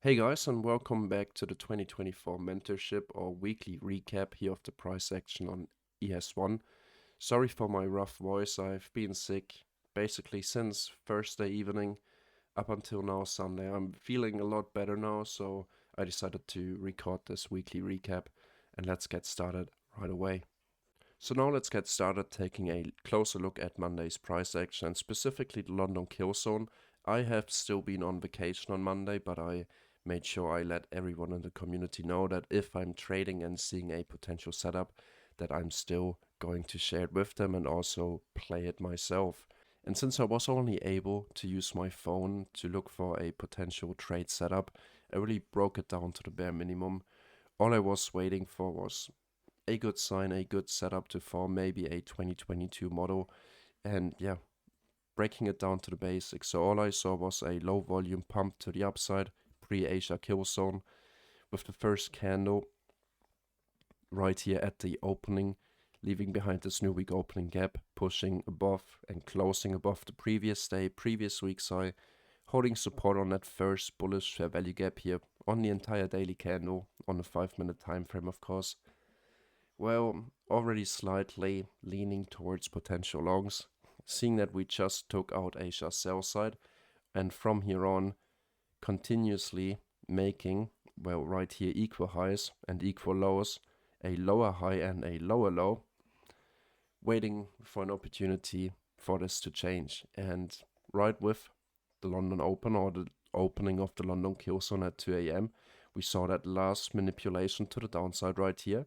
Hey guys, and welcome back to the 2024 Mentorship or weekly recap here of the price action on ES1. Sorry for my rough voice, I've been sick basically since Thursday evening up until now Sunday. I'm feeling a lot better now, so I decided to record this weekly recap and let's get started right away. So now let's get started taking a closer look at Monday's price action and specifically the London kill zone. I have still been on vacation on Monday, but I made sure I let everyone in the community know that if I'm trading and seeing a potential setup, that I'm still going to share it with them and also play it myself. And since I was only able to use my phone to look for a potential trade setup, I really broke it down to the bare minimum. All I was waiting for was a good sign, a good setup to form maybe a 2022 model. And yeah, breaking it down to the basics. So all I saw was a low volume pump to the upside, pre-Asia kill zone, with the first candle right here at the opening, leaving behind this new week opening gap, pushing above and closing above the previous day, previous week's high, holding support on that first bullish fair value gap here on the entire daily candle, on the 5-minute time frame, of course. Well, already slightly leaning towards potential longs, seeing that we just took out Asia's sell side, and from here on, continuously making, well, right here, equal highs and equal lows, a lower high and a lower low, waiting for an opportunity for this to change. And right with the London Open, or the opening of the London kill zone at 2 a.m., we saw that last manipulation to the downside right here.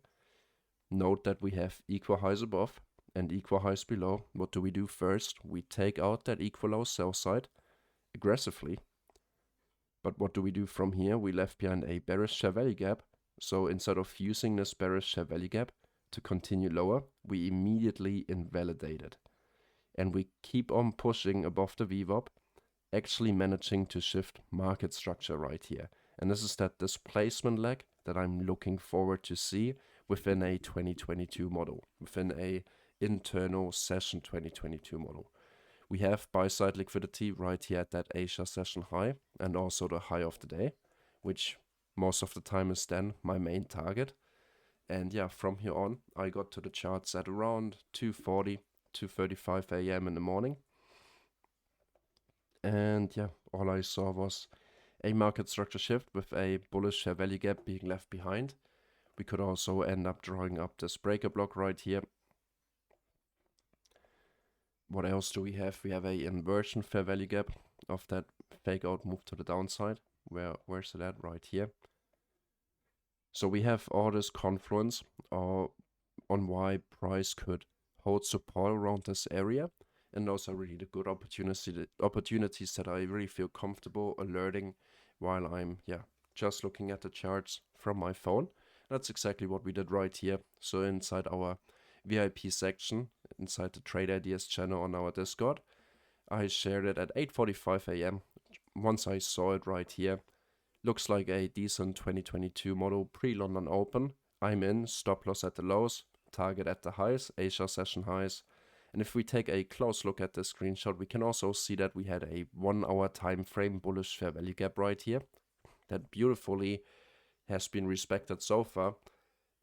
Note that we have equal highs above and equal highs below. What do we do first? We take out that equal low sell side aggressively. But what do we do from here? We left behind a bearish share value gap. So instead of using this bearish share value gap to continue lower, we immediately invalidate it. And we keep on pushing above the VWAP, actually managing to shift market structure right here. And this is that displacement lag that I'm looking forward to see within a 2022 model, within a internal session 2022 model. We have buy-side liquidity right here at that Asia session high and also the high of the day, which most of the time is then my main target. And yeah, from here on, I got to the charts at around 2:40, 2:35 a.m. in the morning. And yeah, all I saw was a market structure shift with a bullish share value gap being left behind. We could also end up drawing up this breaker block right here. What else do we have? We have a inversion fair value gap of that fake out move to the downside. Where's it at? Right here. So we have all this confluence on why price could hold support around this area. And those are really the good opportunities that I really feel comfortable alerting while I'm just looking at the charts from my phone. That's exactly what we did right here. So inside our VIP section, inside the Trade Ideas channel on our Discord, I shared it at 8:45 a.m. Once I saw it right here, looks like a decent 2022 model pre-London Open. I'm in, stop loss at the lows, target at the highs, Asia session highs. And if we take a close look at the screenshot, we can also see that we had a 1-hour time frame bullish fair value gap right here that beautifully has been respected so far.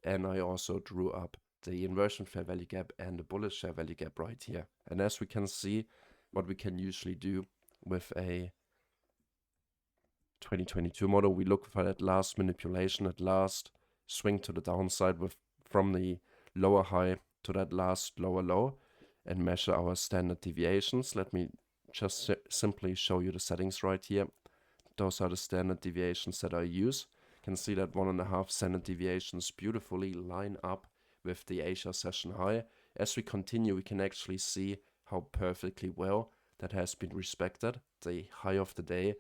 And I also drew up the inversion fair value gap and the bullish fair value gap right here. And as we can see, what we can usually do with a 2022 model, we look for that last manipulation, that last swing to the downside from the lower high to that last lower low, and measure our standard deviations. Let me just simply show you the settings right here. Those are the standard deviations that I use. You can see that 1.5 standard deviations beautifully line up with the Asia session high. As we continue, we can actually see how perfectly well that has been respected. The high of the day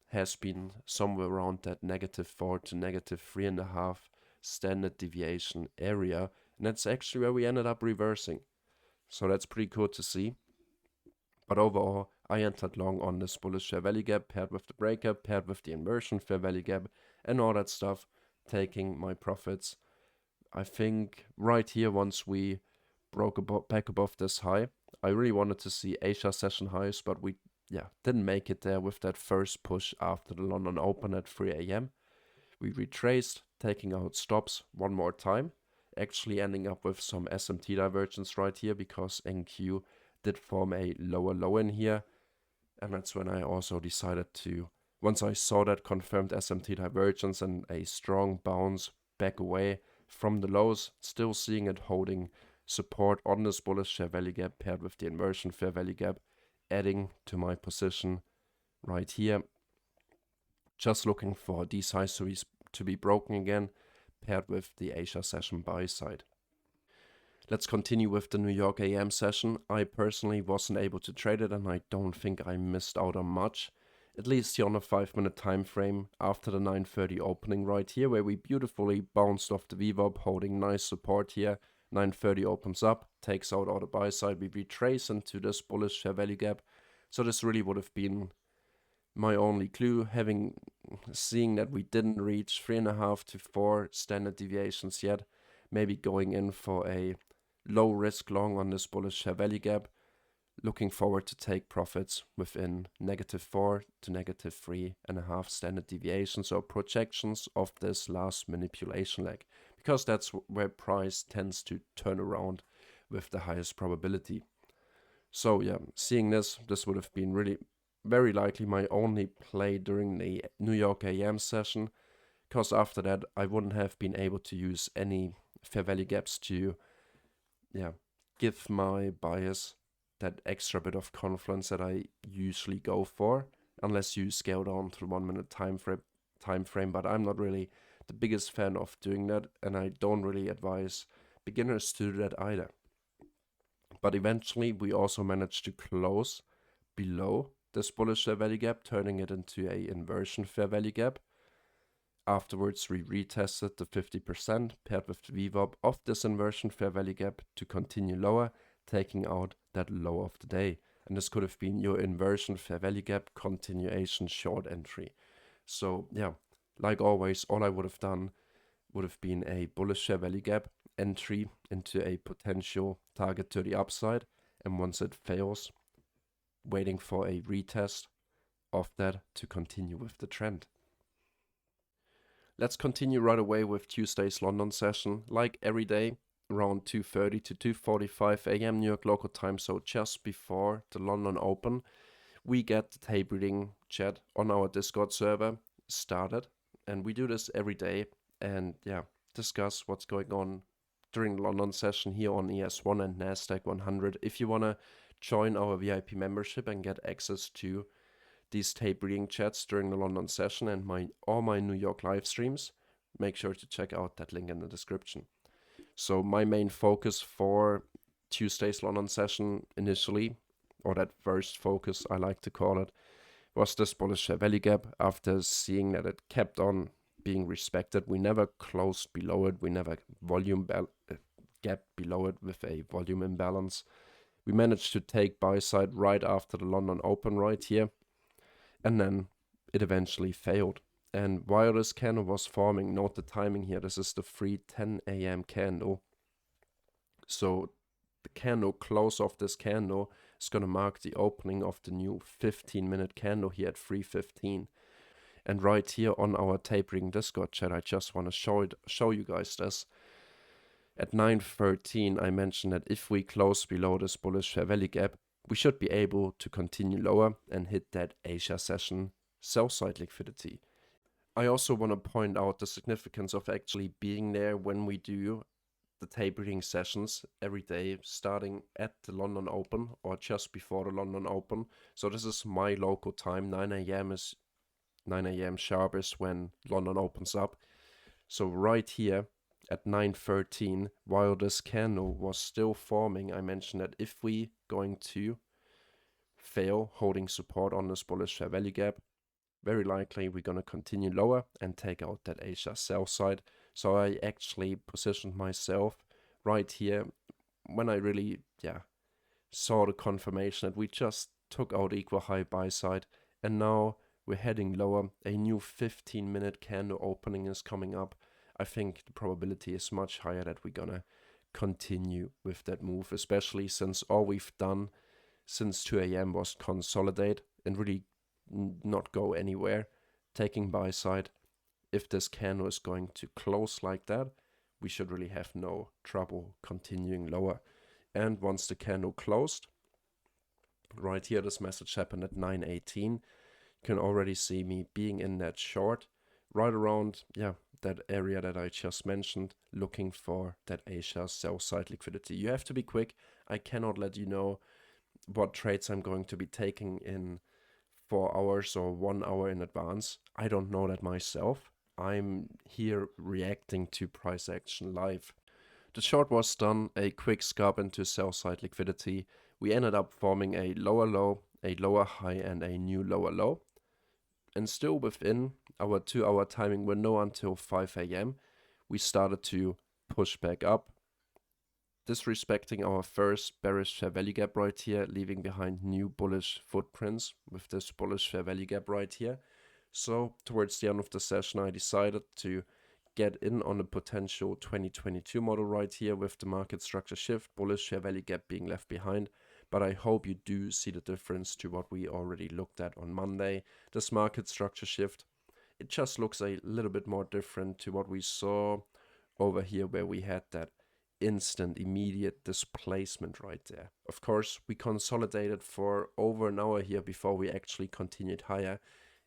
has been somewhere around that -4 to -3.5 standard deviation area. And that's actually where we ended up reversing. So that's pretty cool to see. But overall, I entered long on this bullish fair value gap, paired with the breaker, paired with the inversion fair value gap, and all that stuff, taking my profits. I think right here, once we broke back above this high, I really wanted to see Asia session highs, but we didn't make it there with that first push after the London Open at 3 a.m. We retraced, taking out stops one more time, actually ending up with some SMT divergence right here because NQ did form a lower low in here. And that's when I also decided to, once I saw that confirmed SMT divergence and a strong bounce back away from the lows, still seeing it holding support on this bullish fair value gap paired with the inversion fair value gap, adding to my position right here. Just looking for these highs to be broken again, paired with the Asia session buy side. Let's continue with the New York AM session. I personally wasn't able to trade it, and I don't think I missed out on much. At least here on a 5-minute time frame after the 9:30 opening right here, where we beautifully bounced off the VWAP, holding nice support here. 9:30 opens up, takes out all the buy side. We retrace into this bullish fair value gap. So this really would have been my only clue, seeing that we didn't reach 3.5 to 4 standard deviations yet. Maybe going in for a low risk long on this bullish fair value gap. Looking forward to take profits within -4 to -3.5 standard deviations or projections of this last manipulation leg, because that's where price tends to turn around with the highest probability. So yeah, seeing this would have been really very likely my only play during the New York AM session, because after that I wouldn't have been able to use any fair value gaps to give my buyers that extra bit of confidence that I usually go for, unless you scale down to the 1-minute time frame. But I'm not really the biggest fan of doing that, and I don't really advise beginners to do that either. But eventually we also managed to close below this bullish fair value gap, turning it into a inversion fair value gap. Afterwards, we retested the 50% paired with the VWAP of this inversion fair value gap to continue lower, taking out that low of the day. And this could have been your inversion fair value gap continuation short entry. So yeah, like always, all I would have done would have been a bullish fair value gap entry into a potential target to the upside. And once it fails, waiting for a retest of that to continue with the trend. Let's continue right away with Tuesday's London session. Like every day, around 2:30 to 2:45 a.m. New York local time, so just before the London Open, we get the tape reading chat on our Discord server started. And we do this every day and discuss what's going on during the London session here on ES1 and NASDAQ 100. If you want to join our VIP membership and get access to these tape reading chats during the London session and all my New York live streams, make sure to check out that link in the description. So my main focus for Tuesday's London session initially, or that first focus I like to call it, was this bullish fair value gap. After seeing that it kept on being respected, we never closed below it, we never gap below it with a volume imbalance. We managed to take buy side right after the London Open right here, and then it eventually failed. And while this candle was forming, note the timing here, this is the 3:10 a.m. candle. So the candle close of this candle is going to mark the opening of the new 15-minute candle here at 3:15. And right here on our tapering Discord chat, I just want to show you guys this. At 9:13, I mentioned that if we close below this bullish fair value gap, we should be able to continue lower and hit that Asia session sell side liquidity. I also want to point out the significance of actually being there when we do the tape reading sessions every day, starting at the London Open or just before the London Open. So this is my local time. 9 a.m. sharp is when London opens up. So right here at 9:13, while this candle was still forming, I mentioned that if we going to fail holding support on this bullish fair value gap, very likely we're going to continue lower and take out that Asia sell side. So I actually positioned myself right here when I really saw the confirmation that we just took out equal high buy side, and now we're heading lower. A new 15-minute candle opening is coming up. I think the probability is much higher that we're gonna continue with that move, especially since all we've done since 2 a.m. was consolidate and really not go anywhere, taking buy side. If this candle is going to close like that, we should really have no trouble continuing lower. And once the candle closed, right here, this message happened at 9:18. You can already see me being in that short, right around, that area that I just mentioned, looking for that Asia sell side liquidity. You have to be quick. I cannot let you know what trades I'm going to be taking in 4 hours or 1 hour in advance. I don't know that myself. I'm here reacting to price action live. The short was done, a quick scalp into sell side liquidity. We ended up forming a lower low, a lower high, and a new lower low. And still within our 2-hour timing window until 5 a.m., we started to push back up, disrespecting our first bearish fair value gap right here, leaving behind new bullish footprints with this bullish fair value gap right here. So towards the end of the session, I decided to get in on a potential 2022 model right here with the market structure shift, bullish fair value gap being left behind. But I hope you do see the difference to what we already looked at on Monday. This market structure shift, it just looks a little bit more different to what we saw over here, where we had that instant, immediate displacement right there. Of course, we consolidated for over an hour here before we actually continued higher.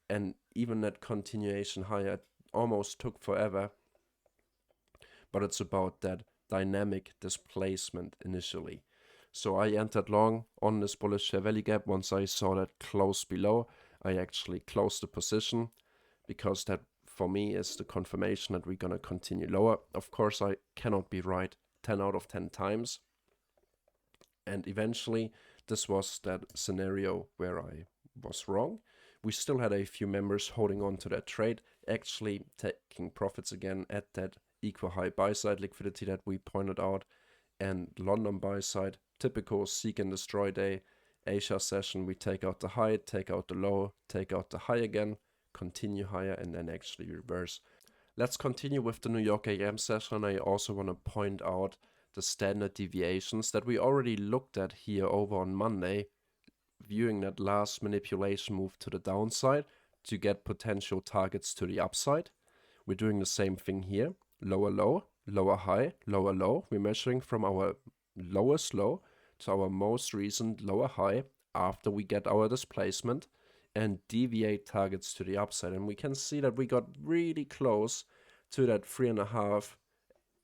And even that continuation higher almost took forever. But it's about that dynamic displacement initially. So I entered long on this bullish fair value gap. Once I saw that close below, I actually closed the position, because that for me is the confirmation that we're going to continue lower. Of course, I cannot be right 10 out of 10 times. And eventually, this was that scenario where I was wrong. We still had a few members holding on to that trade, actually taking profits again at that equal high buy side liquidity that we pointed out. And London buy side, typical seek and destroy day, Asia session, we take out the high, take out the low, take out the high again, continue higher, and then actually reverse. Let's continue with the New York AM session. I also want to point out the standard deviations that we already looked at here over on Monday, viewing that last manipulation move to the downside to get potential targets to the upside. We're doing the same thing here. Lower low, lower high, lower low. We're measuring from our lowest low to our most recent lower high after we get our displacement and deviate targets to the upside. And we can see that we got really close to that 3.5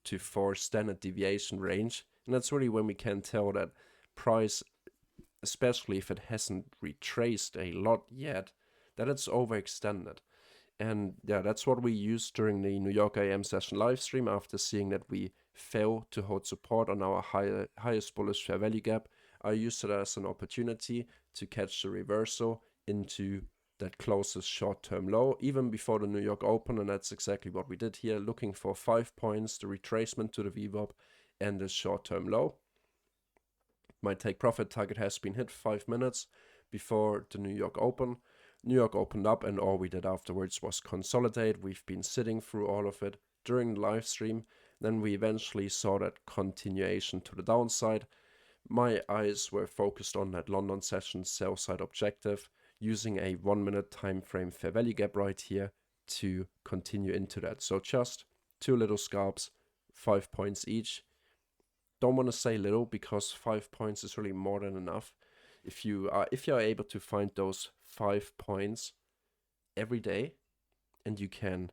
to 4 standard deviation range. And that's really when we can tell that price, especially if it hasn't retraced a lot yet, that it's overextended. And that's what we used during the New York AM session live stream after seeing that we failed to hold support on our highest bullish fair value gap. I used it as an opportunity to catch the reversal into that closest short-term low, even before the New York Open, and that's exactly what we did here, looking for 5 points, the retracement to the VWAP, and the short-term low. My take profit target has been hit 5 minutes before the New York Open. New York opened up, and all we did afterwards was consolidate. We've been sitting through all of it during the live stream. Then we eventually saw that continuation to the downside. My eyes were focused on that London session sell side objective, using a 1 minute time frame fair value gap right here to continue into that. So just 2 little scalps, 5 points each. Don't want to say little, because 5 points is really more than enough. If you are able to find those 5 points every day and you can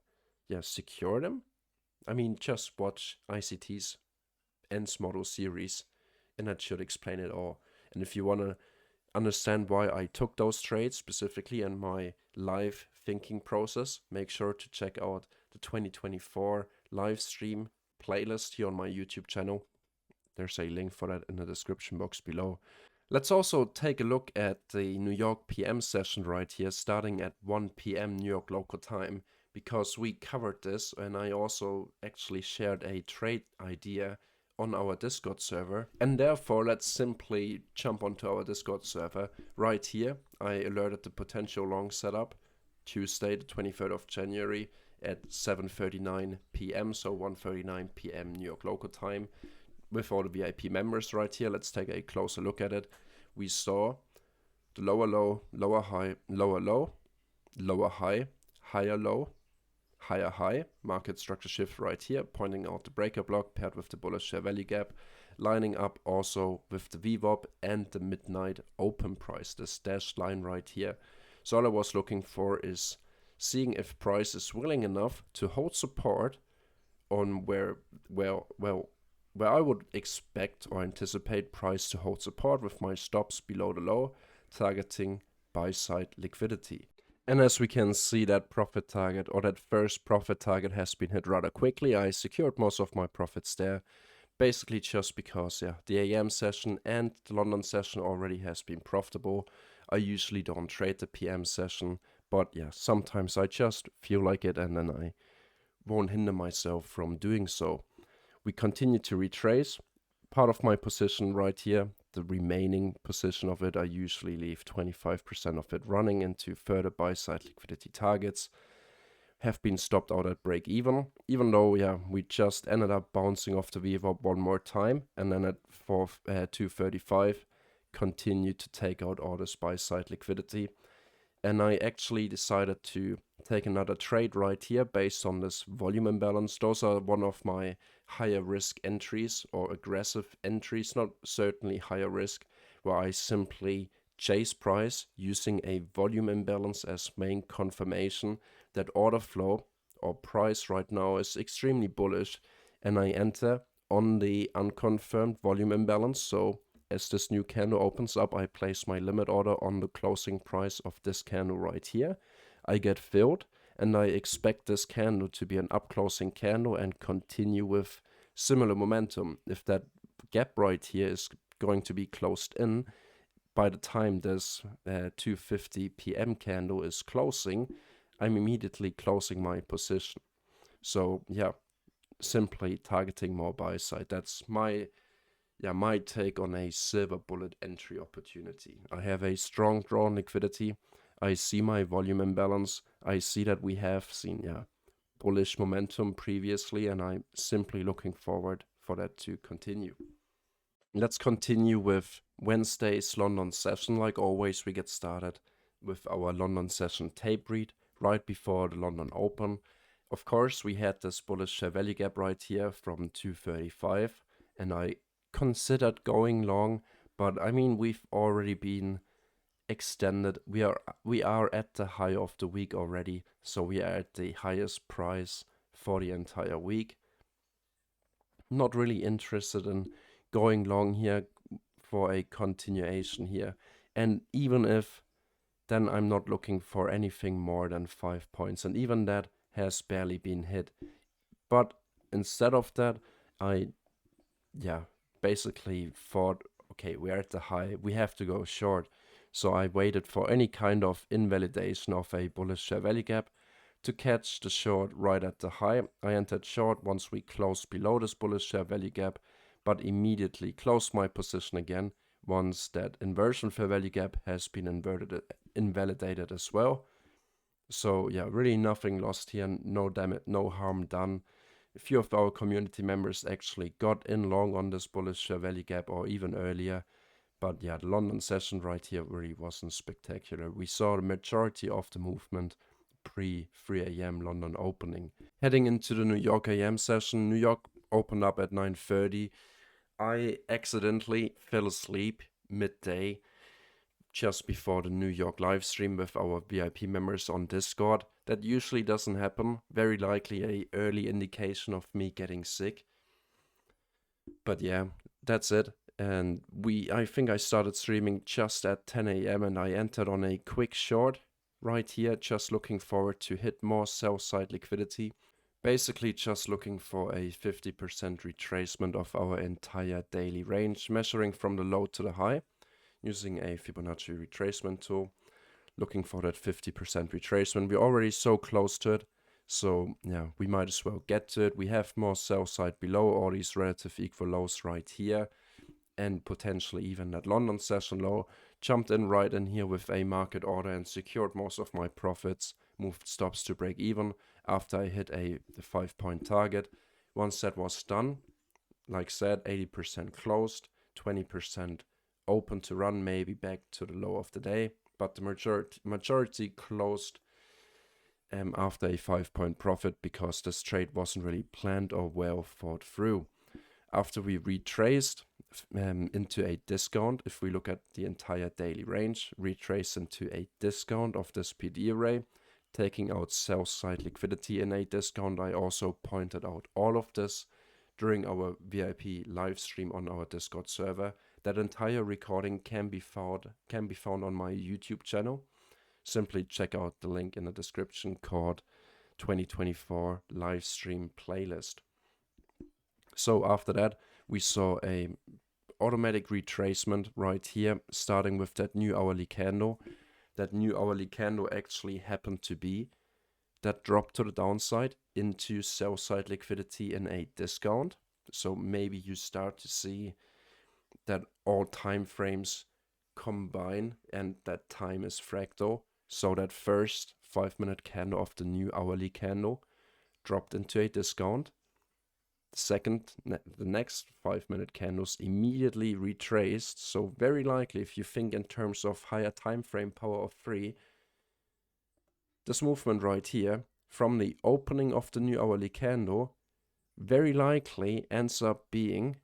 secure them, I mean, just watch ICT's ENS model series and that should explain it all. And if you want to understand why I took those trades specifically and my live thinking process, make sure to check out the 2024 live stream playlist here on my YouTube channel. There's a link for that in the description box below. Let's also take a look at the New York PM session right here, starting at 1 p.m. New York local time, because we covered this and I also actually shared a trade idea on our Discord server. And therefore, let's simply jump onto our Discord server right here. I alerted the potential long setup Tuesday, the 23rd of January at 7:39 p.m. So 1:39 p.m. New York local time, with all the VIP members right here. Let's take a closer look at it. we saw the lower low, lower high, lower low, lower high, higher low, higher high, market structure shift right here, pointing out the breaker block paired with the bullish share value gap, lining up also with the VWAP and the midnight open price, this dashed line right here. So all I was looking for is seeing if price is willing enough to hold support on where I would expect or anticipate price to hold support, with my stops below the low, targeting buy side liquidity. And as we can see, that profit target, or that first profit target, has been hit rather quickly. I secured most of my profits there, basically just because the AM session and the London session already has been profitable. I usually don't trade the PM session, but sometimes I just feel like it, and then I won't hinder myself from doing so. We continue to retrace. Part of my position right here, the remaining position of it, I usually leave 25% of it running into further buy side liquidity targets, have been stopped out at break even though we just ended up bouncing off the VWAP one more time, and then at 235 continued to take out all this buy side liquidity. And I actually decided to take another trade right here based on this volume imbalance. Those are one of my higher risk entries, or aggressive entries, not certainly higher risk, where I simply chase price using a volume imbalance as main confirmation that order flow or price right now is extremely bullish, and I enter on the unconfirmed volume imbalance. So as this new candle opens up, I place my limit order on the closing price of this candle right here. I get filled, and I expect this candle to be an up closing candle and continue with similar momentum. If that gap right here is going to be closed in by the time this 2:50 p.m. candle is closing, I'm immediately closing my position. So simply targeting more buy side. That's my take on a silver bullet entry opportunity. I have a strong draw on liquidity. I see my volume imbalance. I see that we have seen bullish momentum previously, and I'm simply looking forward for that to continue. Let's continue with Wednesday's London session. Like always, we get started with our London session tape read right before the London Open. Of course, we had this bullish share value gap right here from 235, and I considered going long, but I mean, we've already been extended. We are at the high of the week already, so we are at the highest price for the entire week. Not really interested in going long here for a continuation here, and even if, then I'm not looking for anything more than 5 points, and even that has barely been hit. But instead of that, I basically thought, okay, we're at the high, we have to go short. So I waited for any kind of invalidation of a bullish share value gap to catch the short right at the high. I entered short once we closed below this bullish share value gap, but immediately closed my position again once that inversion fair value gap has been invalidated as well. So really nothing lost here, no damage, no harm done. A few of our community members actually got in long on this bullish share value gap, or even earlier. But the London session right here really wasn't spectacular. We saw the majority of the movement pre-3 a.m. London opening. Heading into the New York AM session, New York opened up at 9:30. I accidentally fell asleep midday just before the New York live stream with our VIP members on Discord. That usually doesn't happen. Very likely a early indication of me getting sick. But that's it. And I think I started streaming just at 10 a.m. and I entered on a quick short right here, just looking forward to hit more sell side liquidity. Basically just looking for a 50% retracement of our entire daily range, measuring from the low to the high, using a Fibonacci retracement tool, looking for that 50% retracement. We're already so close to it, so we might as well get to it. We have more sell side below all these relative equal lows right here, and potentially even that London session low. Jumped in right in here with a market order and secured most of my profits, moved stops to break even after I hit the 5-point target. Once that was done, like said, 80% closed, 20% open to run maybe back to the low of the day, but the majority closed after a 5-point profit because this trade wasn't really planned or well thought through. After we retraced into a discount, if we look at the entire daily range, retrace into a discount of this PD array, taking out sell side liquidity in a discount. I also pointed out all of this during our VIP live stream on our Discord server. That entire recording can be found on my YouTube channel. Simply check out the link in the description called 2024 Livestream Playlist. So after that, we saw a automatic retracement right here, starting with that new hourly candle. That new hourly candle actually happened to be that drop to the downside into sell side liquidity in a discount. So maybe you start to see that all time frames combine and that time is fractal. So that first 5-minute candle of the new hourly candle dropped into a discount. The next 5-minute candles immediately retraced. So very likely, if you think in terms of higher time frame power of 3, this movement right here from the opening of the new hourly candle very likely ends up being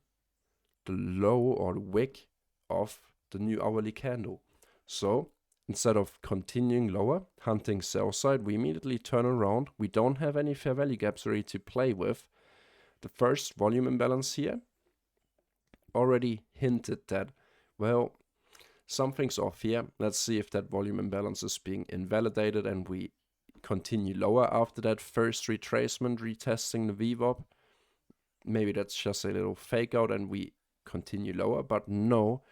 the low or the wick of the new hourly candle. So instead of continuing lower, hunting sell side, we immediately turn around. We don't have any fair value gaps really to play with. The first volume imbalance here already hinted that, well, something's off here. Let's see if that volume imbalance is being invalidated and we continue lower after that first retracement, retesting the VWAP. Maybe that's just a little fake out and we continue lower, but no,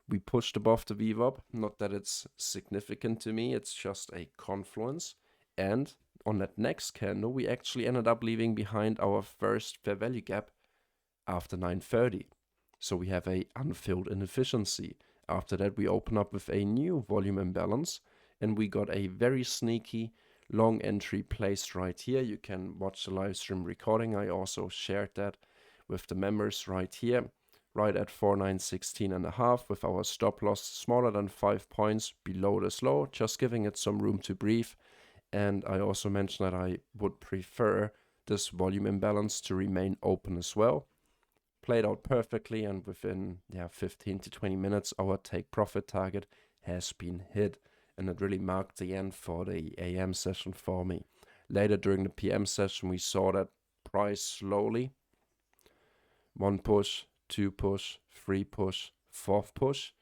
we pushed above the VWAP. Not that it's significant to me, it's just a confluence. And on that next candle, we actually ended up leaving behind our first fair value gap after 9:30. So we have a unfilled inefficiency. After that, we open up with a new volume imbalance and we got a very sneaky long entry placed right here. You can watch the live stream recording. I also shared that with the members right here, right at 4916.5 with our stop loss smaller than 5 points below this low, just giving it some room to breathe. And I also mentioned that I would prefer this volume imbalance to remain open as well. Played out perfectly, and within 15 to 20 minutes, our take profit target has been hit. And it really marked the end for the AM session for me. Later during the PM session, we saw that price slowly, 1 push, 2 push, 3 push, 4th push,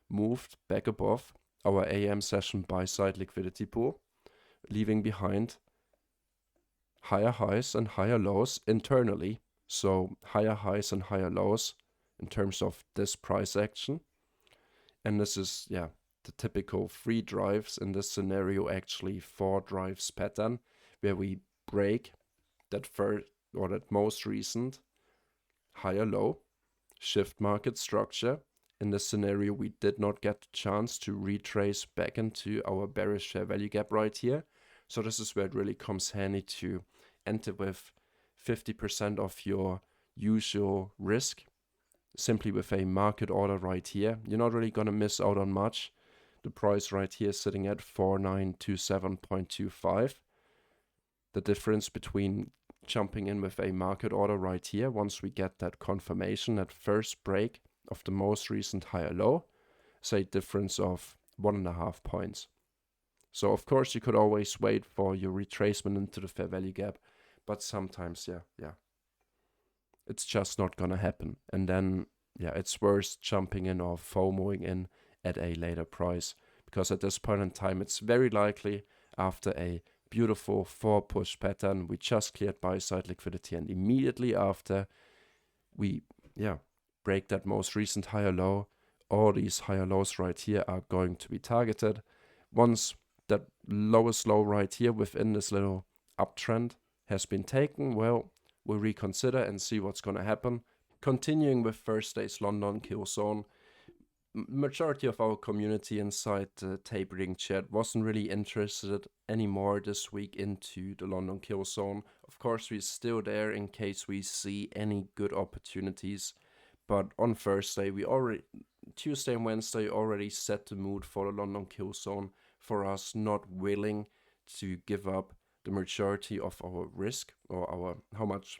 moved back above our AM session buy side liquidity pool, leaving behind higher highs and higher lows internally. So higher highs and higher lows in terms of this price action. And this is, the typical 3 drives in this scenario, actually 4 drives pattern, where we break that first or that most recent higher low, shift market structure. In this scenario, we did not get the chance to retrace back into our bearish fair value gap right here. So this is where it really comes handy to enter with 50% of your usual risk, simply with a market order right here. You're not really going to miss out on much. The price right here is sitting at 4927.25. The difference between jumping in with a market order right here, once we get that confirmation, that first break of the most recent higher low, is a difference of 1.5 points. So of course you could always wait for your retracement into the fair value gap, but sometimes, it's just not gonna happen. And then, it's worth jumping in or FOMOing in at a later price, because at this point in time, it's very likely after a beautiful 4 push pattern, we just cleared buy side liquidity, and immediately after we, break that most recent higher low, all these higher lows right here are going to be targeted. Once that lowest low right here within this little uptrend has been taken, well, we'll reconsider and see what's going to happen. Continuing with Thursday's London kill zone, majority of our community inside the tape reading chat wasn't really interested anymore this week into the London kill zone. Of course, we're still there in case we see any good opportunities, but on Thursday we already Tuesday and Wednesday already set the mood for the London kill zone, for us not willing to give up the majority of our risk, or our how much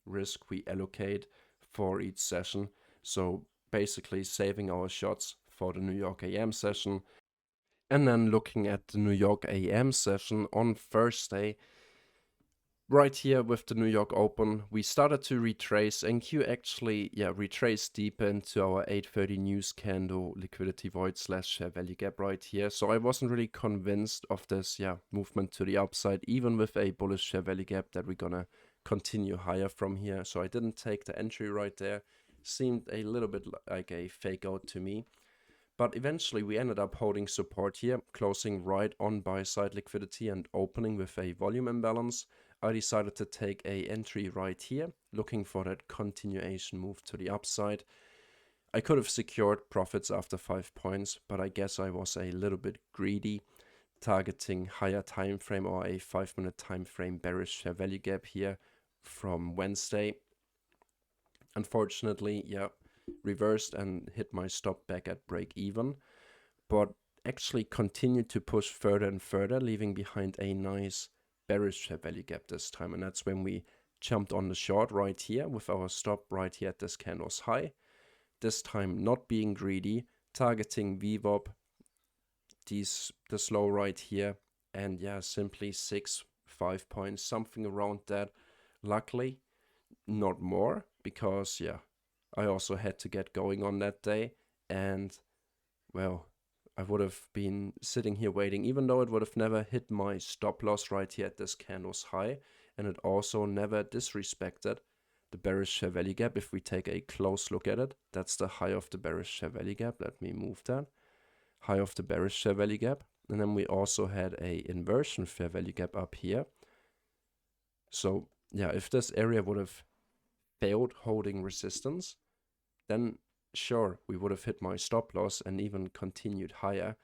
risk we allocate for each session. So basically saving our shots for the New York AM session. And then looking at the New York AM session on Thursday, right here with the New York Open, we started to retrace, and Q actually retraced deeper into our 830 news candle liquidity void / share value gap right here. So I wasn't really convinced of this movement to the upside, even with a bullish share value gap, that we're gonna continue higher from here. So I didn't take the entry right there. Seemed a little bit like a fake out to me. But eventually we ended up holding support here, closing right on buy side liquidity and opening with a volume imbalance. I decided to take a entry right here, looking for that continuation move to the upside. I could have secured profits after 5 points, but I guess I was a little bit greedy, targeting higher time frame or a 5-minute time frame bearish share value gap here from Wednesday. Unfortunately, reversed and hit my stop back at break even, but actually continued to push further and further, leaving behind a nice bearish share value gap this time. And that's when we jumped on the short right here with our stop right here at this candle's high. This time not being greedy, targeting VWAP, this low right here, and simply 6-5 points, something around that. Luckily not more, because I also had to get going on that day, and well, I would have been sitting here waiting, even though it would have never hit my stop loss right here at this candle's high, and it also never disrespected the bearish share value gap. If we take a close look at it, that's the high of the bearish share value gap. Let me move that. High of the bearish share value gap. And then we also had a inversion fair value gap up here. So if this area would have failed holding resistance, then sure, we would have hit my stop loss and even continued higher.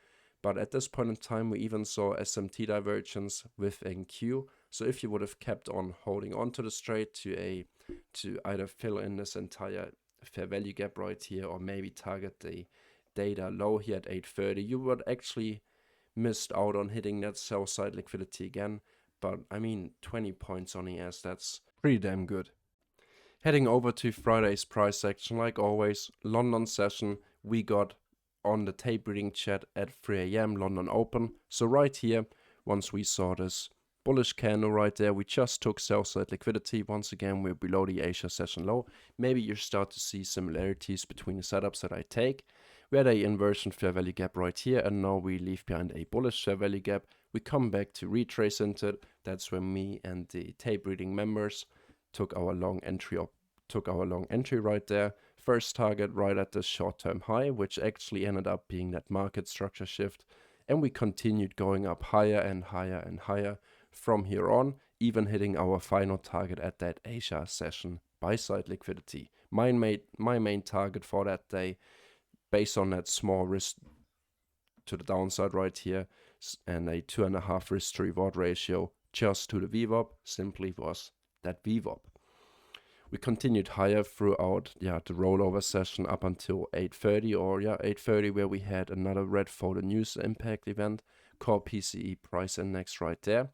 But at this point in time, we even saw SMT divergence with NQ. So if you would have kept on holding on to the trade to either fill in this entire fair value gap right here, or maybe target the data low here at 830, you would actually missed out on hitting that sell side liquidity again. But I mean, 20 points on ES, that's pretty damn good. Heading over to Friday's price action, like always, London session, we got on the tape reading chat at 3 AM, London Open. So right here, once we saw this bullish candle right there, we just took sell side liquidity. Once again, we're below the Asia session low. Maybe you start to see similarities between the setups that I take. We had a inversion fair value gap right here, and now we leave behind a bullish fair value gap. We come back to retrace into it. That's when me and the tape reading members took our long entry right there. First target right at the short-term high, which actually ended up being that market structure shift. And we continued going up higher and higher and higher from here on, even hitting our final target at that Asia session buy side liquidity. My main target for that day, based on that small risk to the downside right here and a 2.5 risk to reward ratio just to the VWAP, simply was that VWAP. We continued higher throughout the rollover session up until 8:30 or 8:30, where we had another red folder news impact event, core PCE price index right there.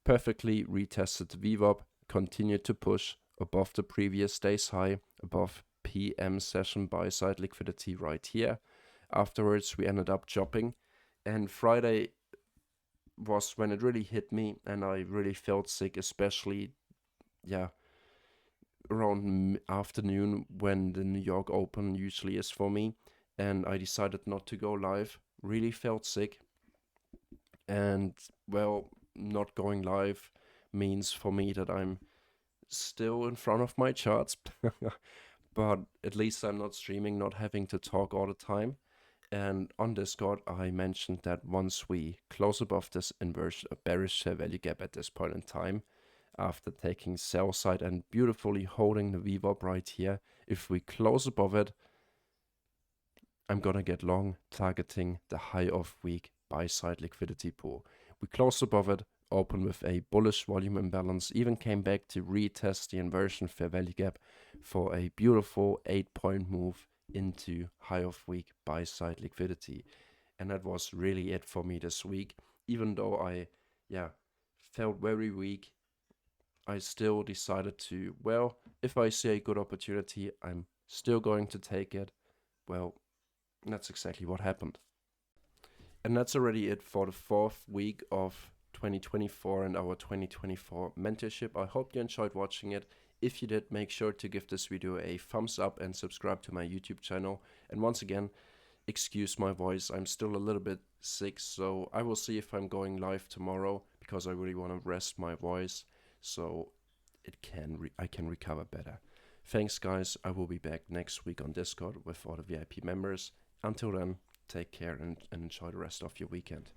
Perfectly retested the VWAP, continued to push above the previous day's high, above PM session buy side liquidity right here. Afterwards we ended up chopping, and Friday was when it really hit me and I really felt sick, especially around afternoon when the New York Open usually is for me, and I decided not to go live. Really felt sick, and well, not going live means for me that I'm still in front of my charts but at least I'm not streaming, not having to talk all the time. And on Discord, I mentioned that once we close above this inversion, a bearish share value gap at this point in time, after taking sell side and beautifully holding the VWAP right here, if we close above it, I'm gonna get long, targeting the high of week buy side liquidity pool. We closed above it, open with a bullish volume imbalance, even came back to retest the inversion fair value gap for a beautiful 8-point move into high of week buy side liquidity. And that was really it for me this week. Even though I felt very weak, I still decided to, well, if I see a good opportunity, I'm still going to take it. Well, that's exactly what happened. And that's already it for the 4th week of 2024 and our 2024 mentorship. I hope you enjoyed watching it. If you did, make sure to give this video a thumbs up and subscribe to my YouTube channel. And once again, excuse my voice, I'm still a little bit sick, so I will see if I'm going live tomorrow, because I really want to rest my voice so I can recover better. Thanks guys, I will be back next week on Discord with all the VIP members. Until then, take care and enjoy the rest of your weekend.